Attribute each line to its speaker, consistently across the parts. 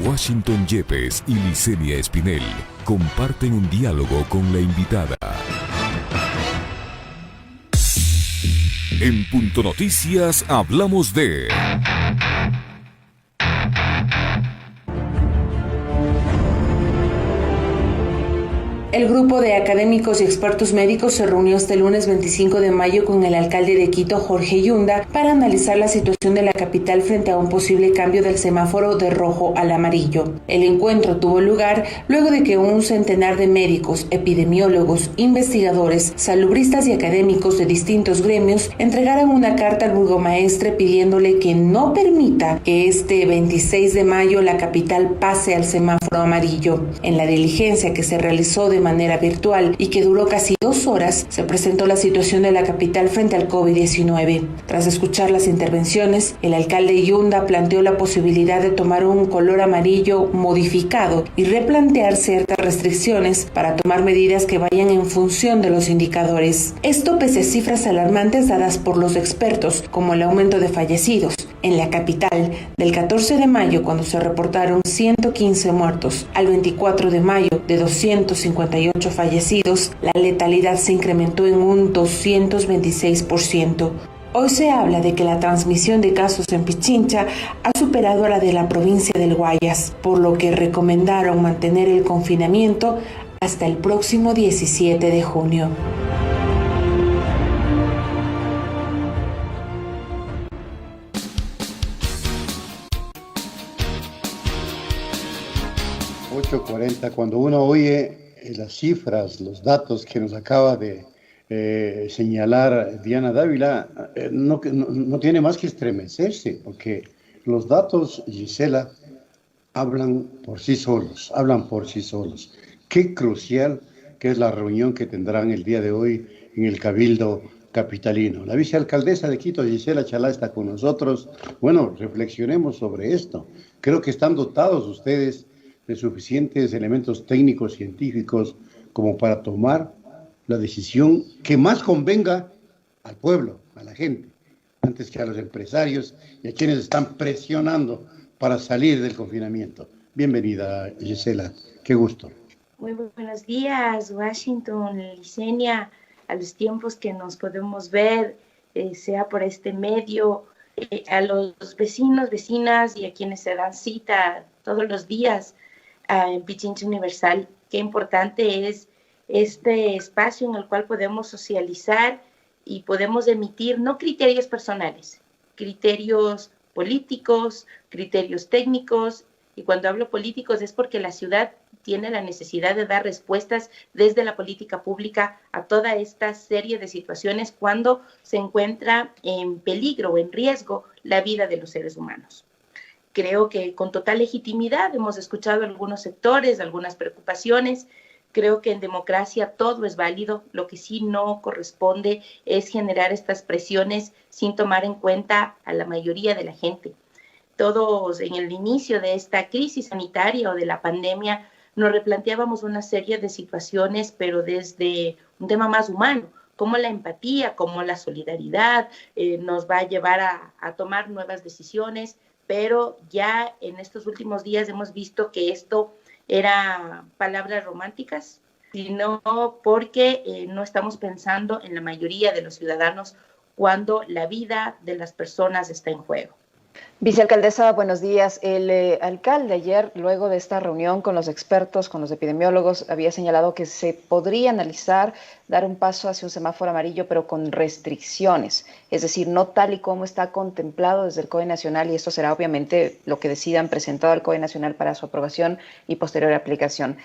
Speaker 1: Washington Yepes y Licenia Espinel comparten un diálogo con la invitada. En Punto Noticias hablamos de...
Speaker 2: El grupo de académicos y expertos médicos se reunió este lunes 25 de mayo con el alcalde de Quito, Jorge Yunda, para analizar la situación de la capital frente a un posible cambio del semáforo de rojo al amarillo. El encuentro tuvo lugar luego de que un centenar de médicos, epidemiólogos, investigadores, salubristas y académicos de distintos gremios entregaran una carta al burgomaestre pidiéndole que no permita que este 26 de mayo la capital pase al semáforo amarillo. En la diligencia que se realizó de manera virtual y que duró casi 2 horas, se presentó la situación de la capital frente al COVID-19. Tras escuchar las intervenciones, el alcalde Yunda planteó la posibilidad de tomar un color amarillo modificado y replantear ciertas restricciones para tomar medidas que vayan en función de los indicadores. Esto pese a cifras alarmantes dadas por los expertos, como el aumento de fallecidos. En la capital, del 14 de mayo, cuando se reportaron 115 muertos, al 24 de mayo, de 258 fallecidos, la letalidad se incrementó en un 226%. Hoy se habla de que la transmisión de casos en Pichincha ha superado a la de la provincia del Guayas, por lo que recomendaron mantener el confinamiento hasta el próximo 17 de junio.
Speaker 3: Cuando uno oye las cifras, los datos que nos acaba de señalar Diana Dávila, no tiene más que estremecerse, porque los datos, Gisela, hablan por sí solos. Qué crucial que es la reunión que tendrán el día de hoy en el Cabildo capitalino. La vicealcaldesa de Quito, Gisela Chalá, está con nosotros. Bueno, reflexionemos sobre esto. Creo que están dotados ustedes de suficientes elementos técnicos, científicos, como para tomar la decisión que más convenga al pueblo, a la gente, antes que a los empresarios y a quienes están presionando para salir del confinamiento. Bienvenida, Gisela, qué gusto.
Speaker 4: Muy buenos días, Washington, Licenia, a los tiempos que nos podemos ver, sea por este medio, a los vecinos, vecinas y a quienes se dan cita todos los días en Pichincha Universal. Qué importante es este espacio en el cual podemos socializar y podemos emitir no criterios personales, criterios políticos, criterios técnicos, y cuando hablo políticos es porque la ciudad tiene la necesidad de dar respuestas desde la política pública a toda esta serie de situaciones cuando se encuentra en peligro o en riesgo la vida de los seres humanos. Creo que con total legitimidad hemos escuchado algunos sectores, algunas preocupaciones. Creo que en democracia todo es válido. Lo que sí no corresponde es generar estas presiones sin tomar en cuenta a la mayoría de la gente. Todos en el inicio de esta crisis sanitaria o de la pandemia nos replanteábamos una serie de situaciones, pero desde un tema más humano, como la empatía, como la solidaridad nos va a llevar a tomar nuevas decisiones. Pero ya en estos últimos días hemos visto que esto era palabras románticas, sino porque no estamos pensando en la mayoría de los ciudadanos cuando la vida de las personas está en juego.
Speaker 5: Vicealcaldesa, buenos días. El alcalde ayer, luego de esta reunión con los expertos, con los epidemiólogos, había señalado que se podría analizar dar un paso hacia un semáforo amarillo, pero con restricciones, es decir, no tal y como está contemplado desde el COE Nacional, y esto será obviamente lo que decidan presentado al COE Nacional para su aprobación y posterior aplicación.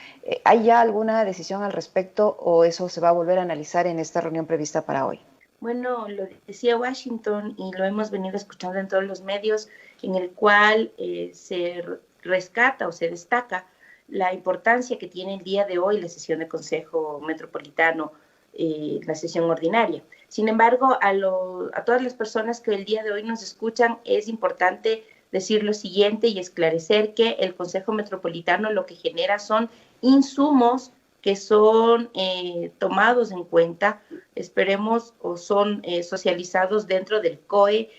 Speaker 5: ¿Hay ya alguna decisión al respecto o eso se va a volver a analizar en esta reunión prevista para hoy?
Speaker 4: Bueno, lo decía Washington y lo hemos venido escuchando en todos los medios, en el cual se rescata o se destaca la importancia que tiene el día de hoy la sesión de Consejo Metropolitano, la sesión ordinaria. Sin embargo, a todas las personas que el día de hoy nos escuchan, es importante decir lo siguiente y esclarecer que el Consejo Metropolitano lo que genera son insumos que son tomados en cuenta, esperemos, o son socializados dentro del COE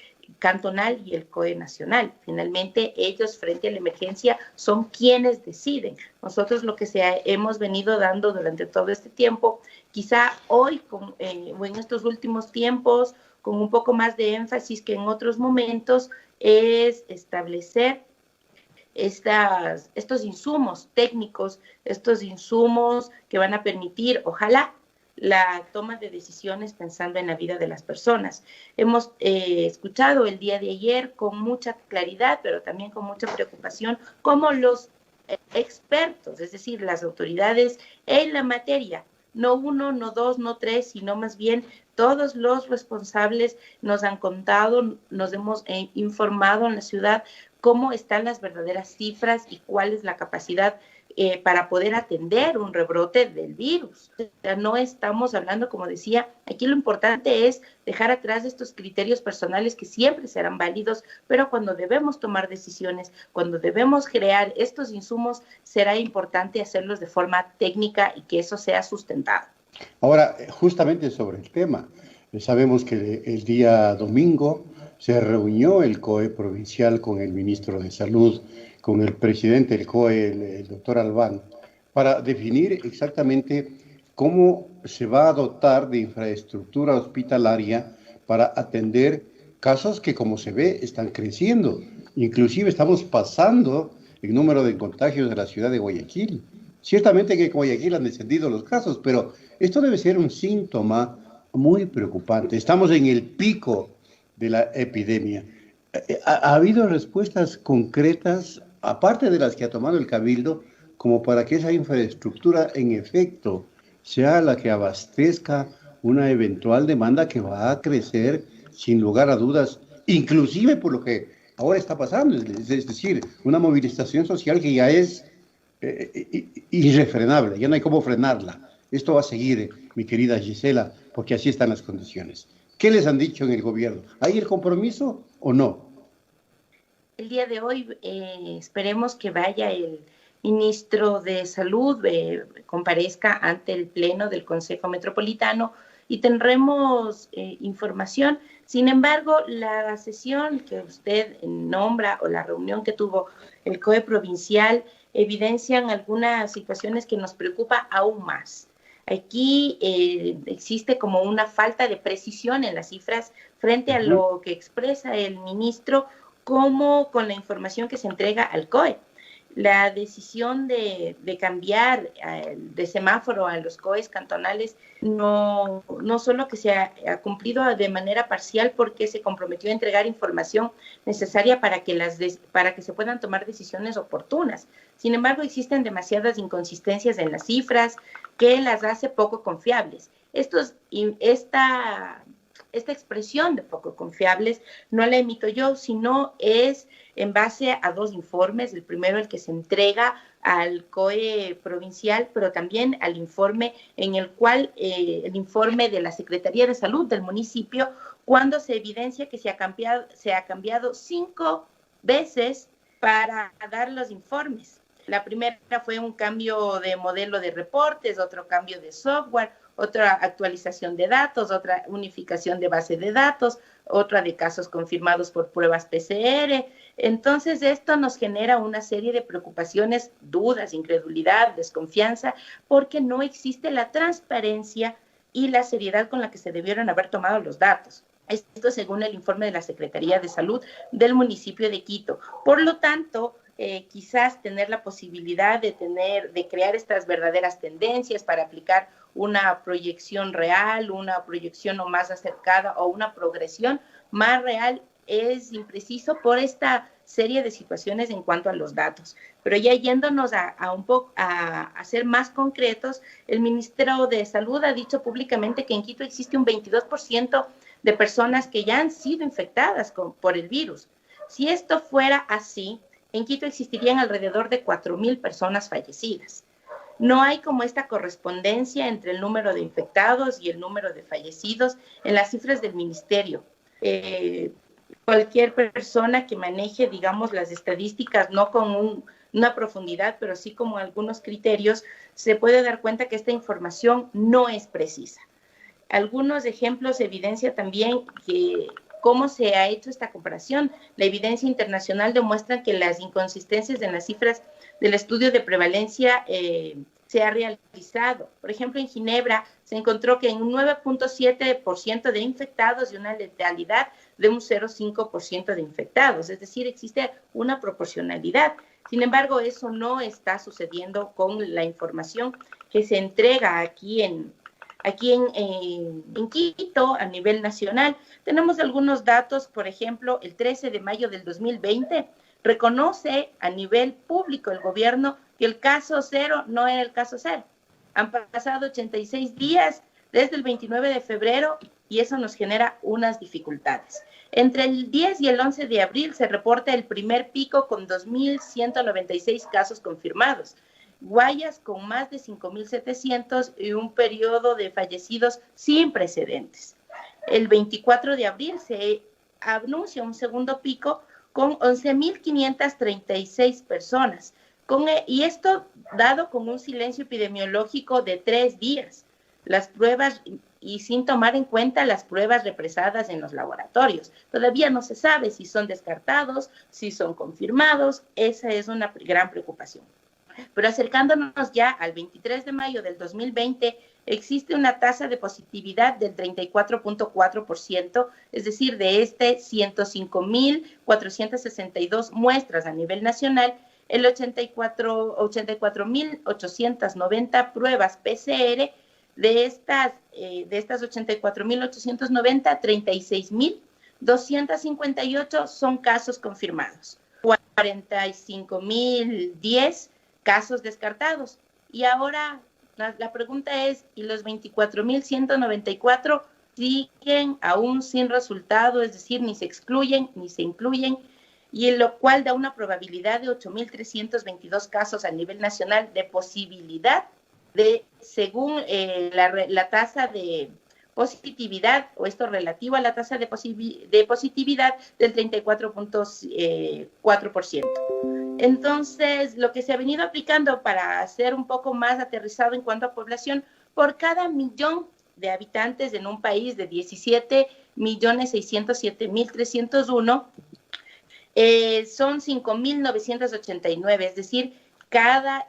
Speaker 4: cantonal y el COE nacional. Finalmente, ellos frente a la emergencia son quienes deciden. Nosotros lo que hemos venido dando durante todo este tiempo, quizá hoy o en estos últimos tiempos, con un poco más de énfasis que en otros momentos, es establecer estos insumos técnicos, estos insumos que van a permitir, ojalá, la toma de decisiones pensando en la vida de las personas. Hemos escuchado el día de ayer con mucha claridad, pero también con mucha preocupación, cómo los expertos, es decir, las autoridades en la materia, no uno, no dos, no tres, sino más bien todos los responsables nos han contado, nos hemos informado en la ciudad cómo están las verdaderas cifras y cuál es la capacidad para poder atender un rebrote del virus. O sea, no estamos hablando, como decía, aquí lo importante es dejar atrás estos criterios personales que siempre serán válidos, pero cuando debemos tomar decisiones, cuando debemos crear estos insumos, será importante hacerlos de forma técnica y que eso sea sustentado.
Speaker 3: Ahora, justamente sobre el tema, sabemos que el día domingo se reunió el COE provincial con el ministro de Salud, con el presidente del COE, el doctor Albán, para definir exactamente cómo se va a dotar de infraestructura hospitalaria para atender casos que, como se ve, están creciendo. Inclusive estamos pasando el número de contagios de la ciudad de Guayaquil. Ciertamente que en Guayaquil han descendido los casos, pero esto debe ser un síntoma muy preocupante. Estamos en el pico de la epidemia. ¿Ha habido respuestas concretas, aparte de las que ha tomado el Cabildo, como para que esa infraestructura en efecto sea la que abastezca una eventual demanda que va a crecer sin lugar a dudas, inclusive por lo que ahora está pasando, es decir, una movilización social que ya es irrefrenable, ya no hay cómo frenarla? Esto va a seguir, mi querida Gisela, porque así están las condiciones. ¿Qué les han dicho en el gobierno? ¿Hay el compromiso o no?
Speaker 4: El día de hoy esperemos que vaya el ministro de Salud, comparezca ante el Pleno del Consejo Metropolitano y tendremos información. Sin embargo, la sesión que usted nombra o la reunión que tuvo el COE provincial evidencian algunas situaciones que nos preocupa aún más. Aquí existe como una falta de precisión en las cifras frente a lo que expresa el ministro, como con la información que se entrega al COE. La decisión de cambiar de semáforo a los COEs cantonales no solo que se ha cumplido de manera parcial porque se comprometió a entregar información necesaria para que se puedan tomar decisiones oportunas. Sin embargo, existen demasiadas inconsistencias en las cifras que las hace poco confiables. Esta expresión de poco confiables no la emito yo, sino es en base a dos informes. El primero, el que se entrega al COE provincial, pero también al informe en el cual, el informe de la Secretaría de Salud del municipio, cuando se evidencia que se ha cambiado 5 veces para dar los informes. La primera fue un cambio de modelo de reportes, otro cambio de software, otra actualización de datos, otra unificación de base de datos, otra de casos confirmados por pruebas PCR. Entonces, esto nos genera una serie de preocupaciones, dudas, incredulidad, desconfianza, porque no existe la transparencia y la seriedad con la que se debieron haber tomado los datos. Esto según el informe de la Secretaría de Salud del municipio de Quito. Por lo tanto, quizás tener la posibilidad de crear estas verdaderas tendencias para aplicar una proyección real, una proyección no más acercada o una progresión más real es impreciso por esta serie de situaciones en cuanto a los datos. Pero ya yéndonos a ser más concretos, el ministro de Salud ha dicho públicamente que en Quito existe un 22% de personas que ya han sido infectadas por el virus. Si esto fuera así, en Quito existirían alrededor de 4,000 personas fallecidas. No hay como esta correspondencia entre el número de infectados y el número de fallecidos en las cifras del ministerio. Cualquier persona que maneje, digamos, las estadísticas, no con una profundidad, pero sí como algunos criterios, se puede dar cuenta que esta información no es precisa. Algunos ejemplos evidencia también que ¿Cómo se ha hecho esta comparación? La evidencia internacional demuestra que las inconsistencias en las cifras del estudio de prevalencia se ha realizado. Por ejemplo, en Ginebra se encontró que en un 9.7% de infectados y una letalidad de un 0.5% de infectados, es decir, existe una proporcionalidad. Sin embargo, eso no está sucediendo con la información que se entrega aquí en Quito a nivel nacional. Tenemos algunos datos, por ejemplo, el 13 de mayo del 2020 reconoce a nivel público el gobierno que el caso cero no era el caso cero. Han pasado 86 días desde el 29 de febrero y eso nos genera unas dificultades. Entre el 10 y el 11 de abril se reporta el primer pico con 2.196 casos confirmados. Guayas con más de 5.700 y un periodo de fallecidos sin precedentes. El 24 de abril se anuncia un segundo pico con 11.536 personas. Y esto dado con un silencio epidemiológico de 3 días. Las pruebas, y sin tomar en cuenta las pruebas represadas en los laboratorios. Todavía no se sabe si son descartados, si son confirmados. Esa es una gran preocupación. Pero acercándonos ya al 23 de mayo del 2020, existe una tasa de positividad del 34.4%, es decir, de 105.462 muestras a nivel nacional, el 84.890 pruebas PCR, de estas 84.890, 36.258 son casos confirmados, 45.010 casos descartados. Y ahora la pregunta es, ¿y los 24.194 siguen aún sin resultado? Es decir, ni se excluyen ni se incluyen, y en lo cual da una probabilidad de 8.322 casos a nivel nacional de posibilidad de, según la tasa de positividad, o esto relativo a la tasa de positividad del 34.4%. Entonces, lo que se ha venido aplicando para hacer un poco más aterrizado en cuanto a población, por cada millón de habitantes en un país de 17.607.301, son 5.989, es decir,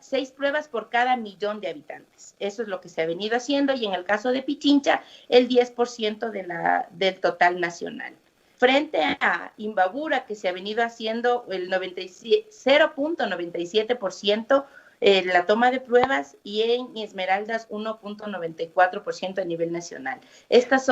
Speaker 4: 6 pruebas por cada millón de habitantes. Eso es lo que se ha venido haciendo, y en el caso de Pichincha, el 10% del total nacional. Frente a Imbabura, que se ha venido haciendo el 0.97% la toma de pruebas, y en Esmeraldas 1.94% a nivel nacional. Estas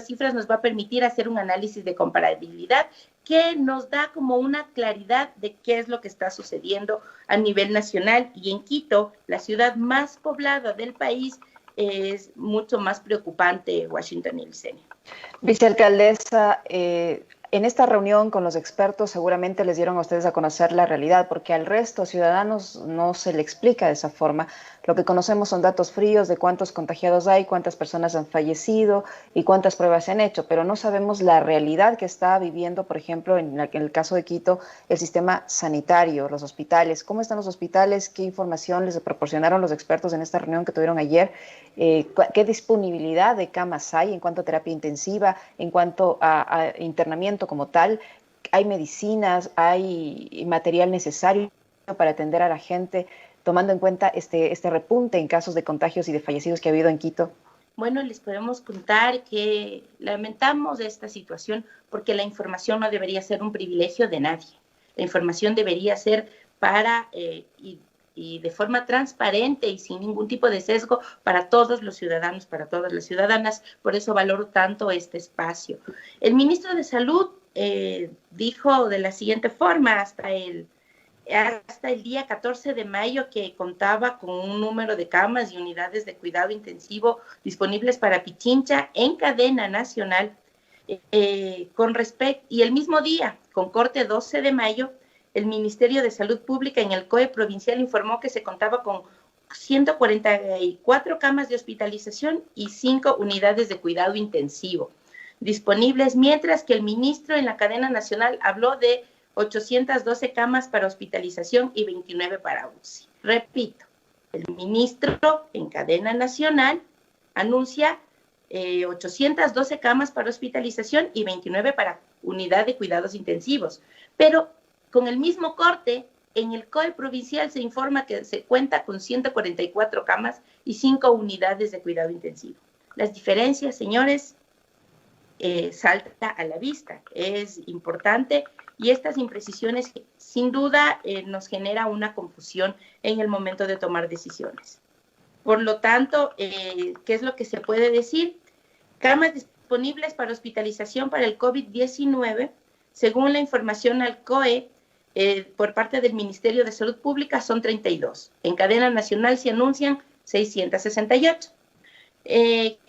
Speaker 4: cifras nos va a permitir hacer un análisis de comparabilidad que nos da como una claridad de qué es lo que está sucediendo a nivel nacional, y en Quito, la ciudad más poblada del país, es mucho más preocupante, Washington y Licenia.
Speaker 5: Vicealcaldesa, en esta reunión con los expertos seguramente les dieron a ustedes a conocer la realidad, porque al resto ciudadanos no se le explica de esa forma. Lo que conocemos son datos fríos de cuántos contagiados hay, cuántas personas han fallecido y cuántas pruebas se han hecho, pero no sabemos la realidad que está viviendo, por ejemplo, en el caso de Quito, el sistema sanitario, los hospitales. ¿Cómo están los hospitales? ¿Qué información les proporcionaron los expertos en esta reunión que tuvieron ayer? ¿Qué disponibilidad de camas hay en cuanto a terapia intensiva, en cuanto a internamiento como tal? ¿Hay medicinas, hay material necesario para atender a la gente, tomando en cuenta este repunte en casos de contagios y de fallecidos que ha habido en Quito?
Speaker 4: Bueno, les podemos contar que lamentamos esta situación porque la información no debería ser un privilegio de nadie. La información debería ser para y de forma transparente y sin ningún tipo de sesgo para todos los ciudadanos, para todas las ciudadanas. Por eso valoro tanto este espacio. El ministro de Salud dijo de la siguiente forma hasta el día 14 de mayo que contaba con un número de camas y unidades de cuidado intensivo disponibles para Pichincha en cadena nacional. Y el mismo día, con corte 12 de mayo, el Ministerio de Salud Pública en el COE provincial informó que se contaba con 144 camas de hospitalización y 5 unidades de cuidado intensivo disponibles, mientras que el ministro en la cadena nacional habló de 812 camas para hospitalización y 29 para UCI. Repito, el ministro en cadena nacional anuncia 812 camas para hospitalización y 29 para unidad de cuidados intensivos. Pero con el mismo corte, en el COE provincial se informa que se cuenta con 144 camas y 5 unidades de cuidado intensivo. Las diferencias, señores, salta a la vista. Es importante y estas imprecisiones sin duda nos genera una confusión en el momento de tomar decisiones. Por lo tanto, ¿qué es lo que se puede decir? Camas disponibles para hospitalización para el COVID-19, según la información al COE, por parte del Ministerio de Salud Pública, son 32. En cadena nacional se anuncian 668.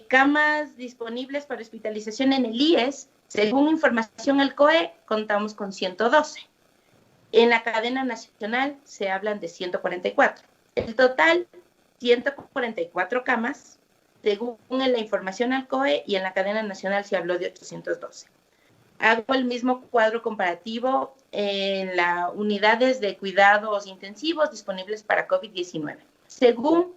Speaker 4: Camas disponibles para hospitalización en el IES, según información al COE, contamos con 112. En la cadena nacional se hablan de 144. El total, 144 camas, según la información al COE, y en la cadena nacional se habló de 812. Hago el mismo cuadro comparativo en las unidades de cuidados intensivos disponibles para COVID-19. Según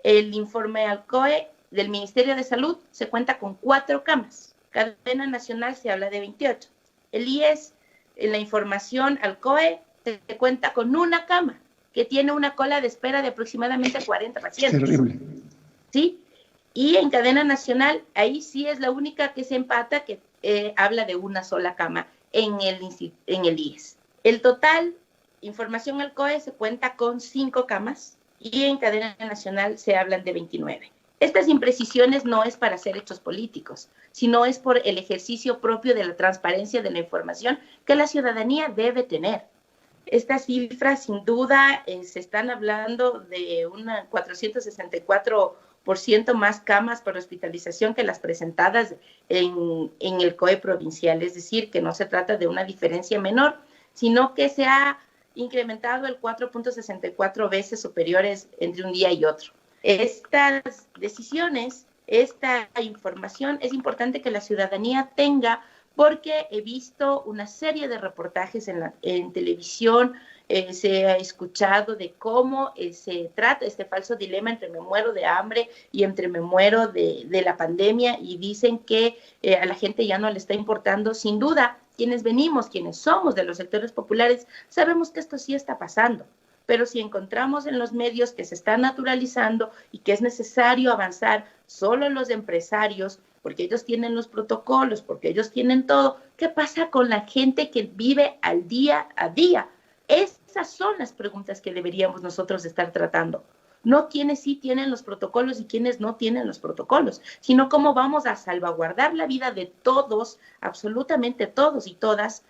Speaker 4: el informe al COE del Ministerio de Salud, se cuenta con 4 camas. Cadena nacional se habla de 28. El IES, en la información al COE, se cuenta con 1 cama, que tiene una cola de espera de aproximadamente 40 pacientes.
Speaker 3: Terrible.
Speaker 4: ¿Sí? Y en cadena nacional, ahí sí es la única que se empata, que habla de 1 sola cama en el IES. El total, información al COE, se cuenta con 5 camas y en cadena nacional se hablan de 29. Estas imprecisiones no es para hacer hechos políticos, sino es por el ejercicio propio de la transparencia de la información que la ciudadanía debe tener. Estas cifras, sin duda, se están hablando de un 464% más camas para hospitalización que las presentadas en el COE provincial. Es decir, que no se trata de una diferencia menor, sino que se ha incrementado el 4.64 veces superiores entre un día y otro. Estas decisiones, esta información es importante que la ciudadanía tenga, porque he visto una serie de reportajes en televisión, se ha escuchado de cómo se trata este falso dilema entre me muero de hambre y entre me muero de la pandemia, y dicen que a la gente ya no le está importando. Sin duda, quienes somos de los sectores populares, sabemos que esto sí está pasando. Pero si encontramos en los medios que se está naturalizando y que es necesario avanzar solo los empresarios, porque ellos tienen los protocolos, porque ellos tienen todo, ¿qué pasa con la gente que vive al día a día? Esas son las preguntas que deberíamos nosotros estar tratando. No quienes sí tienen los protocolos y quienes no tienen los protocolos, sino cómo vamos a salvaguardar la vida de todos, absolutamente todos y todas,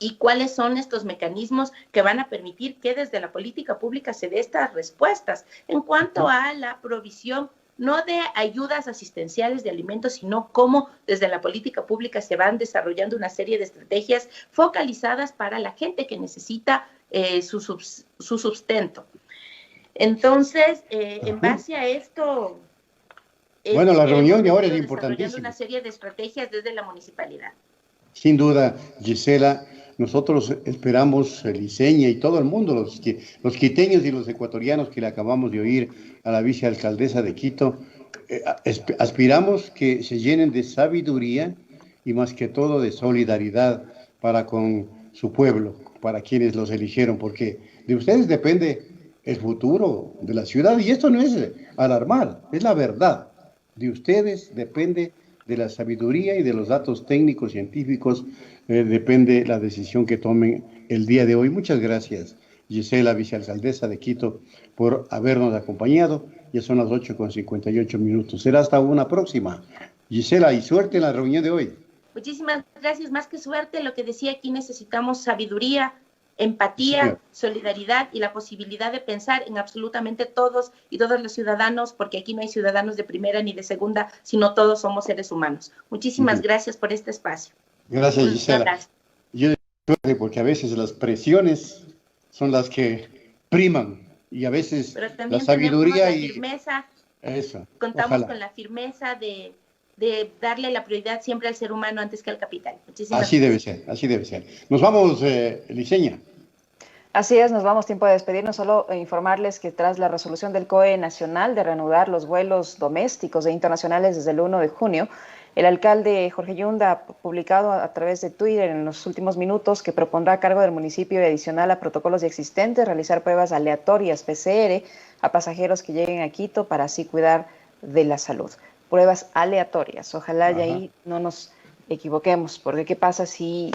Speaker 4: y cuáles son estos mecanismos que van a permitir que desde la política pública se dé estas respuestas en cuanto a la provisión, no de ayudas asistenciales de alimentos, sino cómo desde la política pública se van desarrollando una serie de estrategias focalizadas para la gente que necesita su sustento. Entonces, en base a esto...
Speaker 3: Bueno, la reunión de ahora es importantísima.
Speaker 4: Una serie de estrategias desde la municipalidad.
Speaker 3: Sin duda, Gisela, nosotros esperamos, Liceña y todo el mundo, los quiteños y los ecuatorianos que le acabamos de oír a la vicealcaldesa de Quito, aspiramos que se llenen de sabiduría y más que todo de solidaridad para con su pueblo, para quienes los eligieron, porque de ustedes depende el futuro de la ciudad, y esto no es alarmar, es la verdad. De ustedes depende de la sabiduría y de los datos técnicos, científicos, depende la decisión que tomen el día de hoy. Muchas gracias, Gisela, vicealcaldesa de Quito, por habernos acompañado. Ya son las 8:58. Será hasta una próxima. Gisela, y suerte en la reunión de hoy.
Speaker 4: Muchísimas gracias. Más que suerte, lo que decía aquí, necesitamos sabiduría, empatía, solidaridad y la posibilidad de pensar en absolutamente todos y todos los ciudadanos, porque aquí no hay ciudadanos de primera ni de segunda, sino todos somos seres humanos. Muchísimas gracias por este espacio.
Speaker 3: Gracias, Gisela. Yo digo, porque a veces las presiones son las que priman y a veces la sabiduría y
Speaker 4: firmeza.
Speaker 3: Eso.
Speaker 4: Contamos con la firmeza de darle la prioridad siempre al ser humano antes que al capital. Muchísimas
Speaker 3: gracias. Así debe ser. Nos vamos, Liceña.
Speaker 5: Así es, nos vamos, tiempo de despedirnos. Solo informarles que tras la resolución del COE nacional de reanudar los vuelos domésticos e internacionales desde el 1 de junio, el alcalde Jorge Yunda ha publicado a través de Twitter en los últimos minutos que propondrá a cargo del municipio y adicional a protocolos ya existentes realizar pruebas aleatorias PCR a pasajeros que lleguen a Quito para así cuidar de la salud. Pruebas aleatorias. Ojalá y ahí no nos equivoquemos, porque ¿qué pasa si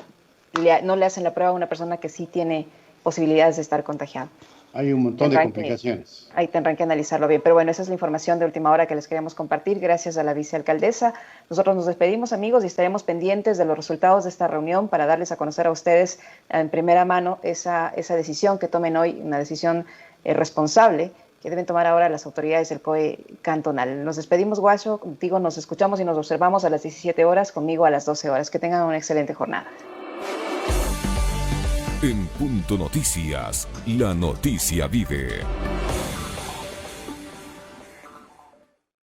Speaker 5: no le hacen la prueba a una persona que sí tiene posibilidades de estar contagiado?
Speaker 3: Hay un montón de complicaciones.
Speaker 5: Ahí tendrán que analizarlo bien. Pero bueno, esa es la información de última hora que les queríamos compartir. Gracias a la vicealcaldesa. Nosotros nos despedimos, amigos, y estaremos pendientes de los resultados de esta reunión para darles a conocer a ustedes en primera mano esa decisión que tomen hoy, una decisión responsable que deben tomar ahora las autoridades del COE cantonal. Nos despedimos, Guacho. Contigo nos escuchamos y nos observamos a las 17 horas, conmigo a las 12 horas. Que tengan una excelente jornada.
Speaker 1: En Punto Noticias, la noticia vive.